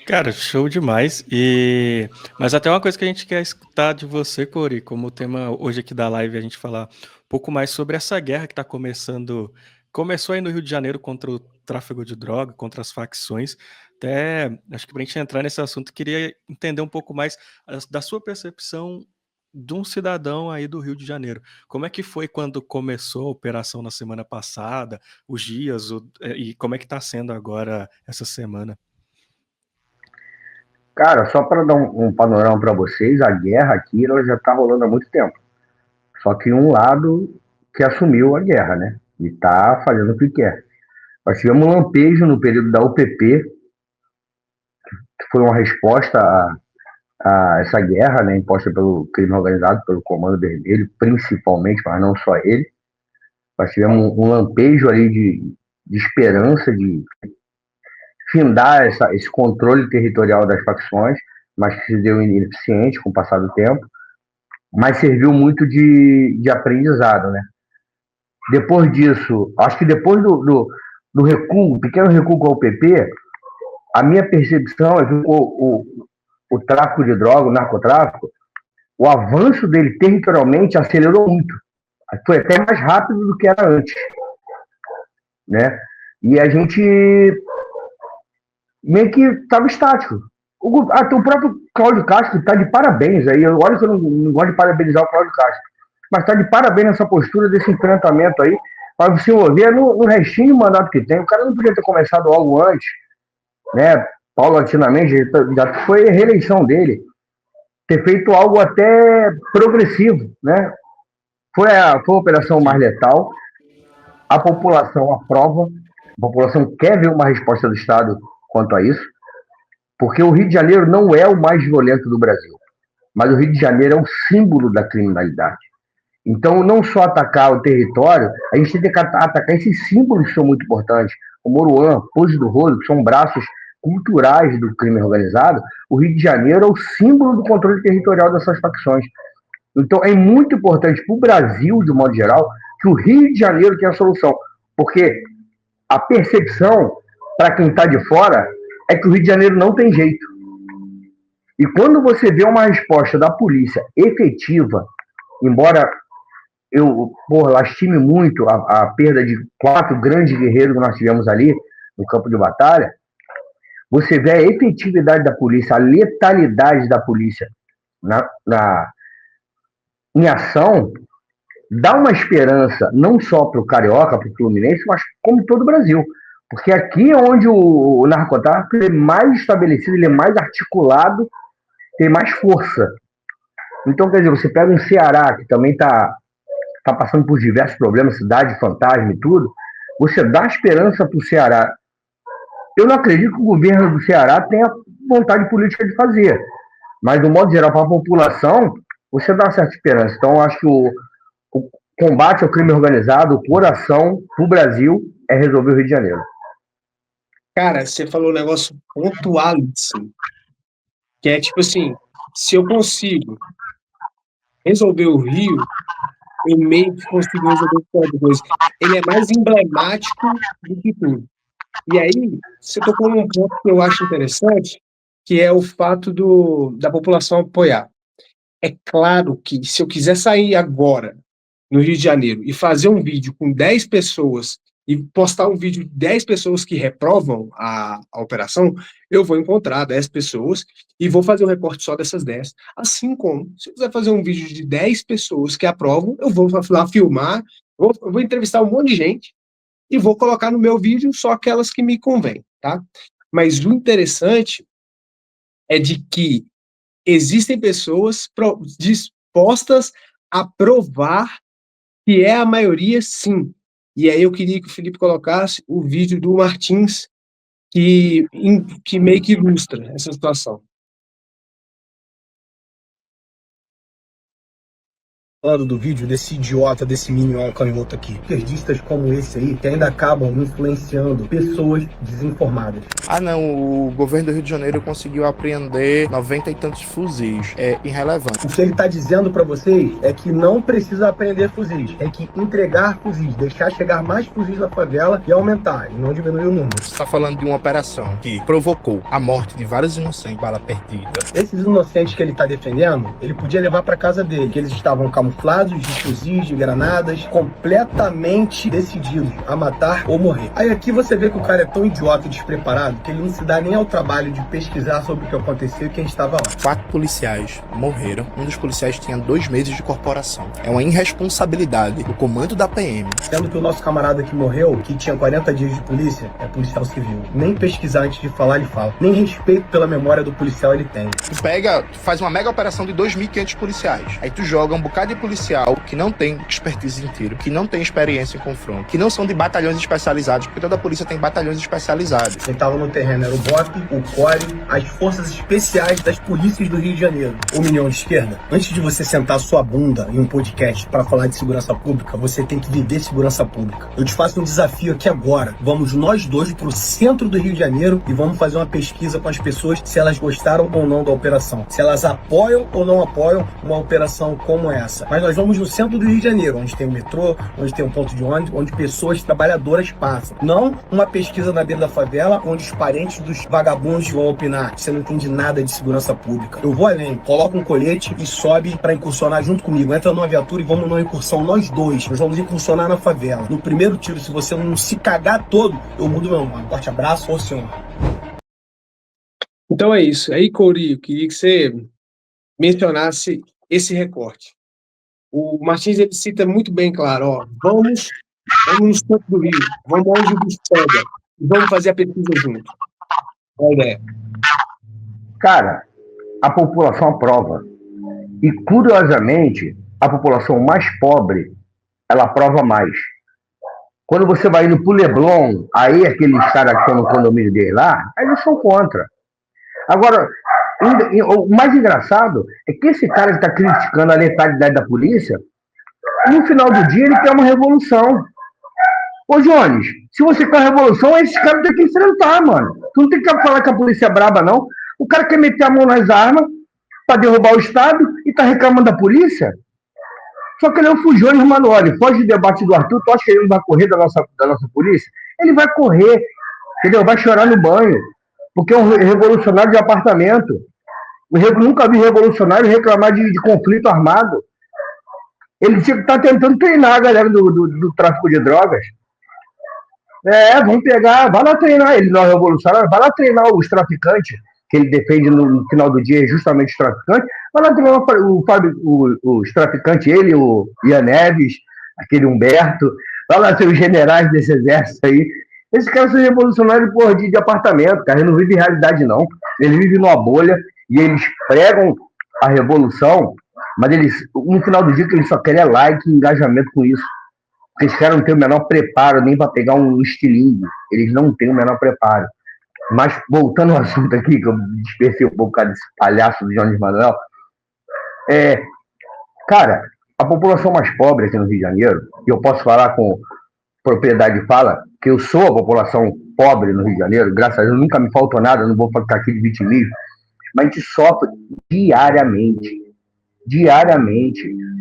Cara, show demais. Mas até uma coisa que a gente quer escutar de você, Cori, como o tema hoje aqui da live, a gente falar um pouco mais sobre essa guerra que está começando. Começou aí no Rio de Janeiro contra o tráfico de droga, contra as facções. Até, acho que para a gente entrar nesse assunto, queria entender um pouco mais da sua percepção de um cidadão aí do Rio de Janeiro. Como é que foi quando começou a operação na semana passada, os dias, e como é que está sendo agora essa semana? Cara, só para dar um panorama para vocês, a guerra aqui ela já está rolando há muito tempo. Só que um lado que assumiu a guerra, né? E está fazendo o que quer. Nós tivemos um lampejo no período da UPP, que foi uma resposta a essa guerra, né, imposta pelo crime organizado, pelo Comando Vermelho, principalmente, mas não só ele. Nós tivemos um lampejo ali de esperança de findar esse controle territorial das facções, mas que se deu ineficiente com o passar do tempo, mas serviu muito de aprendizado, né? Depois disso, acho que depois do recuo, pequeno recuo com a UPP, a minha percepção é que o tráfico de droga, o narcotráfico, o avanço dele territorialmente acelerou muito. Foi até mais rápido do que era antes, né? E a gente meio que estava estático. Até o próprio Cláudio Castro está de parabéns aí. Olha que eu não gosto de parabenizar o Cláudio Castro, mas está de parabéns nessa postura desse enfrentamento aí. Para você ver no restinho de mandato que tem, o cara não podia ter começado algo antes, né? Paulatinamente, já foi a reeleição dele, ter feito algo até progressivo, né? Foi a operação mais Sim. letal, a população aprova, a população quer ver uma resposta do Estado quanto a isso, porque o Rio de Janeiro não é o mais violento do Brasil, mas o Rio de Janeiro é um símbolo da criminalidade. Então, não só atacar o território, a gente tem que atacar esses símbolos que são muito importantes. O Moruã, Pouso do Rodo, que são braços culturais do crime organizado. O Rio de Janeiro é o símbolo do controle territorial dessas facções. Então, é muito importante para o Brasil, de modo geral, que o Rio de Janeiro tenha a solução. Porque a percepção, para quem está de fora, é que o Rio de Janeiro não tem jeito. E quando você vê uma resposta da polícia efetiva, embora eu lastime muito a perda de 4 grandes guerreiros que nós tivemos ali no campo de batalha, você vê a efetividade da polícia, a letalidade da polícia em ação, dá uma esperança não só para o Carioca, para o Fluminense, mas como todo o Brasil. Porque aqui é onde o narcotráfico é mais estabelecido, ele é mais articulado, tem mais força. Então, quer dizer, você pega um Ceará, que também está passando por diversos problemas, cidade fantasma e tudo, você dá esperança para o Ceará. Eu não acredito que o governo do Ceará tenha vontade política de fazer, mas, do modo geral, para a população, você dá certa esperança. Então, eu acho que o combate ao crime organizado, o coração do Brasil é resolver o Rio de Janeiro. Cara, você falou um negócio pontualíssimo, que é tipo assim, se eu consigo resolver o Rio, eu meio que consigo resolver qualquer coisa. Ele é mais emblemático do que tudo. E aí, você tocou num ponto que eu acho interessante, que é o fato da população apoiar. É claro que se eu quiser sair agora no Rio de Janeiro e fazer um vídeo com 10 pessoas e postar um vídeo de 10 pessoas que reprovam a operação, eu vou encontrar 10 pessoas e vou fazer um recorte só dessas 10. Assim como, se eu quiser fazer um vídeo de 10 pessoas que aprovam, eu vou lá filmar, vou entrevistar um monte de gente e vou colocar no meu vídeo só aquelas que me convêm, tá? Mas o interessante é de que existem pessoas dispostas a provar que é a maioria, sim. E aí eu queria que o Felipe colocasse o vídeo do Martins, que meio que ilustra essa situação. falando do vídeo desse idiota, desse minion canhoto aqui. Esquerdistas como esse aí, que ainda acabam influenciando pessoas desinformadas. Ah não, o governo do Rio de Janeiro conseguiu apreender 90 e tantos fuzis. É irrelevante. O que ele tá dizendo pra vocês é que não precisa apreender fuzis, é que entregar fuzis, deixar chegar mais fuzis na favela e aumentar, e não diminuir o número. Você tá falando de uma operação que provocou a morte de vários inocentes, bala perdida. Esses inocentes que ele tá defendendo, ele podia levar pra casa dele, que eles estavam camuflados de fuzis, de granadas, completamente decididos a matar ou morrer. Aí aqui você vê que o cara é tão idiota e despreparado que ele não se dá nem ao trabalho de pesquisar sobre o que aconteceu e quem estava lá. 4 policiais morreram. Um dos policiais tinha 2 meses de corporação. É uma irresponsabilidade do comando da PM. Sendo que o nosso camarada que morreu, que tinha 40 dias de polícia, é policial civil. Nem pesquisar antes de falar, ele fala. Nem respeito pela memória do policial ele tem. Tu faz uma mega operação de 2.500 policiais. Aí tu joga um bocado de policial que não tem expertise em tiro, que não tem experiência em confronto, que não são de batalhões especializados, porque toda polícia tem batalhões especializados. Quem tava no terreno era o BOP, o CORE, as forças especiais das polícias do Rio de Janeiro. Ô Minião de esquerda, antes de você sentar sua bunda em um podcast para falar de segurança pública, você tem que viver segurança pública. Eu te faço um desafio aqui agora. Vamos nós dois pro centro do Rio de Janeiro e vamos fazer uma pesquisa com as pessoas se elas gostaram ou não da operação. Se elas apoiam ou não apoiam uma operação como essa. Mas nós vamos no centro do Rio de Janeiro, onde tem o metrô, onde tem um ponto de ônibus, onde pessoas trabalhadoras passam. Não uma pesquisa na beira da favela, onde os parentes dos vagabundos vão opinar. Você não entende nada de segurança pública. Eu vou além, coloca um colete e sobe pra incursionar junto comigo. Entra numa viatura e vamos numa incursão, nós dois. Nós vamos incursionar na favela. No primeiro tiro, se você não se cagar todo, eu mudo meu nome. Forte abraço, ô senhor. Então é isso. Aí, Couri, eu queria que você mencionasse esse recorte. O Martins ele cita muito bem claro, ó, vamos no centro do Rio, vamos onde o bicho pega, e vamos fazer a pesquisa junto. Qual a ideia? Cara, a população aprova. E, curiosamente, a população mais pobre, ela aprova mais. Quando você vai indo pro Leblon, aí aqueles caras que estão no condomínio dele lá, aí eles são contra. Agora, o mais engraçado é que esse cara que está criticando a letalidade da polícia, no final do dia ele quer uma revolução. Ô, Jones, se você quer uma revolução, esses caras tem que enfrentar, mano. Tu não tem que falar que a polícia é braba, não. O cara quer meter a mão nas armas para derrubar o Estado e tá reclamando da polícia. Só que ele é um fujões, mano. Olha, foge do debate do Arthur, tu acha que ele não vai correr da nossa polícia? Ele vai correr, entendeu? Vai chorar no banho. Porque é um revolucionário de apartamento. Eu nunca vi revolucionário reclamar de conflito armado. Ele está tentando treinar a galera do tráfico de drogas. Vamos pegar, vai lá treinar. Ele não é revolucionário, vai lá treinar os traficantes, que ele defende no final do dia, justamente os traficantes. Vai lá treinar os traficantes, ele, o Ian Neves, aquele Humberto. Vai lá ser os generais desse exército aí. Esses caras são revolucionários de apartamento, cara. Eles não vivem realidade, não. Eles vivem numa bolha e eles pregam a revolução, mas eles, no final do dia, que eles só querem é like e engajamento com isso. Esses caras não têm o menor preparo nem para pegar um estilingue. Eles não têm o menor preparo. Mas, voltando ao assunto aqui, que eu dispersei um pouco desse palhaço do Jones Manuel, cara, a população mais pobre aqui no Rio de Janeiro, e eu posso falar com propriedade fala, que eu sou a população pobre no Rio de Janeiro, graças a Deus, nunca me faltou nada, não vou ficar aqui de vitimismo, mas a gente sofre diariamente,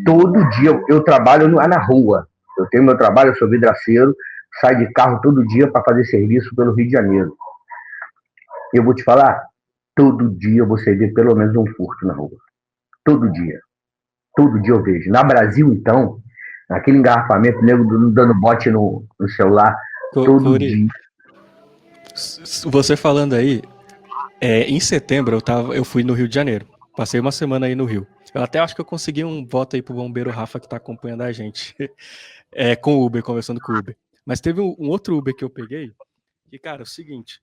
todo dia, eu trabalho na rua, eu tenho meu trabalho, eu sou vidraceiro, saio de carro todo dia para fazer serviço pelo Rio de Janeiro. Eu vou te falar, todo dia você vê pelo menos um furto na rua, todo dia eu vejo. Na Brasil, então, aquele engarrafamento, nego dando bote no celular, todo dia. Você falando aí, em setembro eu fui no Rio de Janeiro. Passei uma semana aí no Rio. Eu até acho que eu consegui um voto aí pro bombeiro Rafa que tá acompanhando a gente. Com o Uber, conversando com o Uber. Mas teve um outro Uber que eu peguei, que, cara, é o seguinte,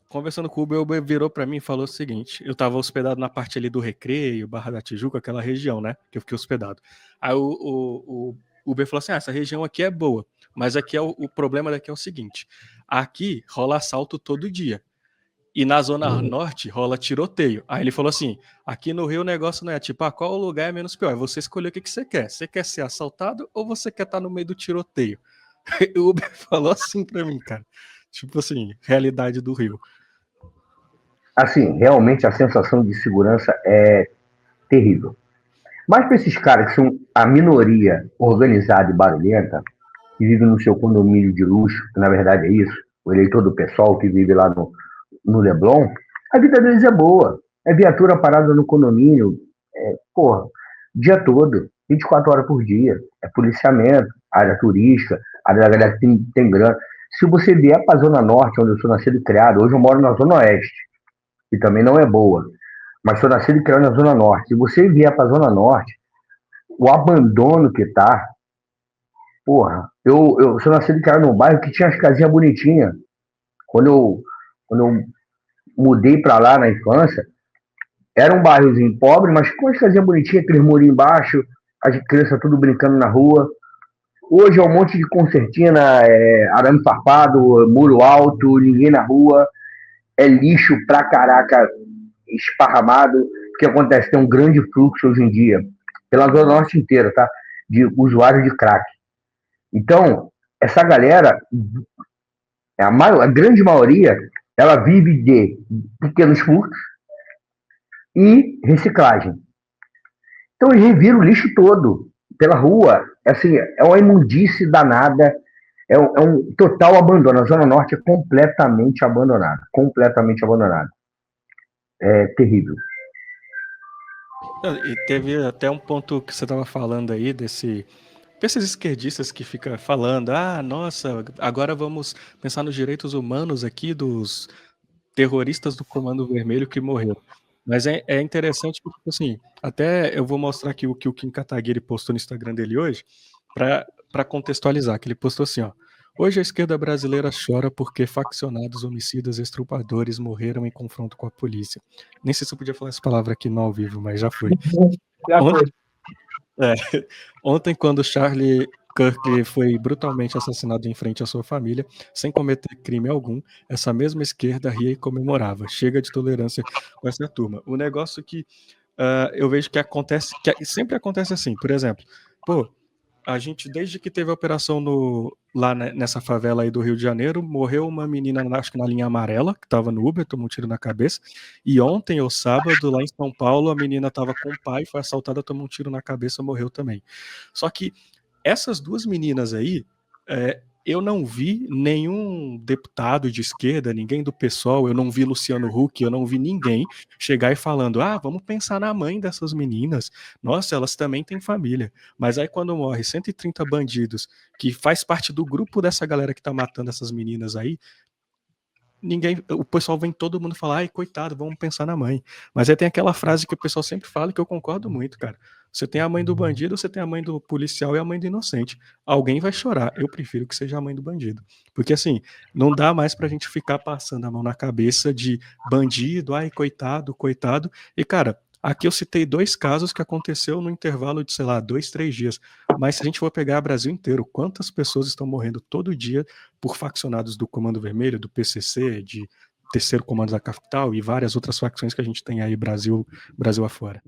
conversando com o Uber virou pra mim e falou o seguinte, eu tava hospedado na parte ali do Recreio, Barra da Tijuca, aquela região, né, que eu fiquei hospedado. Aí o Uber falou assim, essa região aqui é boa, mas aqui o problema daqui é o seguinte, aqui rola assalto todo dia. E na Zona Norte rola tiroteio. Aí ele falou assim, aqui no Rio o negócio não é tipo, qual lugar é menos pior? É você escolher o que você quer. Você quer ser assaltado ou você quer estar no meio do tiroteio? O Uber falou assim pra mim, cara. Tipo assim, realidade do Rio. Assim, realmente a sensação de segurança é terrível. Mas para esses caras que são a minoria organizada e barulhenta, que vive no seu condomínio de luxo, que na verdade é isso, o eleitor do pessoal que vive lá no Leblon, a vida deles é boa. É viatura parada no condomínio, porra, dia todo, 24 horas por dia. É policiamento, área turística, área da galera que tem grana. Se você vier para a Zona Norte, onde eu sou nascido e criado, hoje eu moro na Zona Oeste, que também não é boa, mas sou nascido e criado na Zona Norte. Se você vier para a Zona Norte, o abandono que tá, porra, eu sou nascido e criado num bairro que tinha as casinhas bonitinhas. Quando eu mudei para lá na infância, era um bairrozinho pobre, mas com as casinhas bonitinhas, aqueles murinhos embaixo, as crianças tudo brincando na rua. Hoje é um monte de concertina, arame farpado, muro alto, ninguém na rua, é lixo pra caraca esparramado. O que acontece? Tem um grande fluxo hoje em dia, pela Zona Norte inteira, tá? De usuários de crack. Então, essa galera, a grande maioria, ela vive de pequenos furtos e reciclagem. Então eles reviram o lixo todo pela rua. Assim, é uma imundície danada, é um total abandono. A Zona Norte é completamente abandonada. Completamente abandonada. É terrível. E teve até um ponto que você estava falando aí desses esquerdistas que ficam falando, nossa, agora vamos pensar nos direitos humanos aqui dos terroristas do Comando Vermelho que morreram. Mas é interessante porque, assim, até eu vou mostrar aqui o que o Kim Kataguiri postou no Instagram dele hoje, para contextualizar, que ele postou assim, ó. Hoje a esquerda brasileira chora porque faccionados, homicidas, estrupadores morreram em confronto com a polícia. Nem sei se eu podia falar essa palavra aqui no ao vivo, mas já foi. Ontem, quando Charlie Kirk foi brutalmente assassinado em frente à sua família, sem cometer crime algum, essa mesma esquerda ria e comemorava. Chega de tolerância com essa turma. O negócio que eu vejo que acontece, que sempre acontece assim, por exemplo, a gente, desde que teve a operação lá nessa favela aí do Rio de Janeiro, morreu uma menina, acho que na linha amarela, que estava no Uber, tomou um tiro na cabeça, e ontem, ou sábado, lá em São Paulo, a menina estava com o pai, foi assaltada, tomou um tiro na cabeça, morreu também. Só que essas duas meninas aí, eu não vi nenhum deputado de esquerda, ninguém do PSOL, eu não vi Luciano Huck, eu não vi ninguém chegar e falando, vamos pensar na mãe dessas meninas, nossa, elas também têm família. Mas aí quando morre 130 bandidos, que faz parte do grupo dessa galera que tá matando essas meninas aí, o pessoal vem todo mundo falar, ai, coitado, vamos pensar na mãe. Mas aí tem aquela frase que o pessoal sempre fala e que eu concordo muito, cara. Você tem a mãe do bandido, você tem a mãe do policial e a mãe do inocente. Alguém vai chorar. Eu prefiro que seja a mãe do bandido. Porque assim, não dá mais pra gente ficar passando a mão na cabeça de bandido, ai, coitado, coitado. E cara, aqui eu citei 2 casos que aconteceu no intervalo de, sei lá, 2, 3 dias. Mas se a gente for pegar o Brasil inteiro, quantas pessoas estão morrendo todo dia por faccionados do Comando Vermelho, do PCC, de Terceiro Comando da Capital e várias outras facções que a gente tem aí Brasil afora?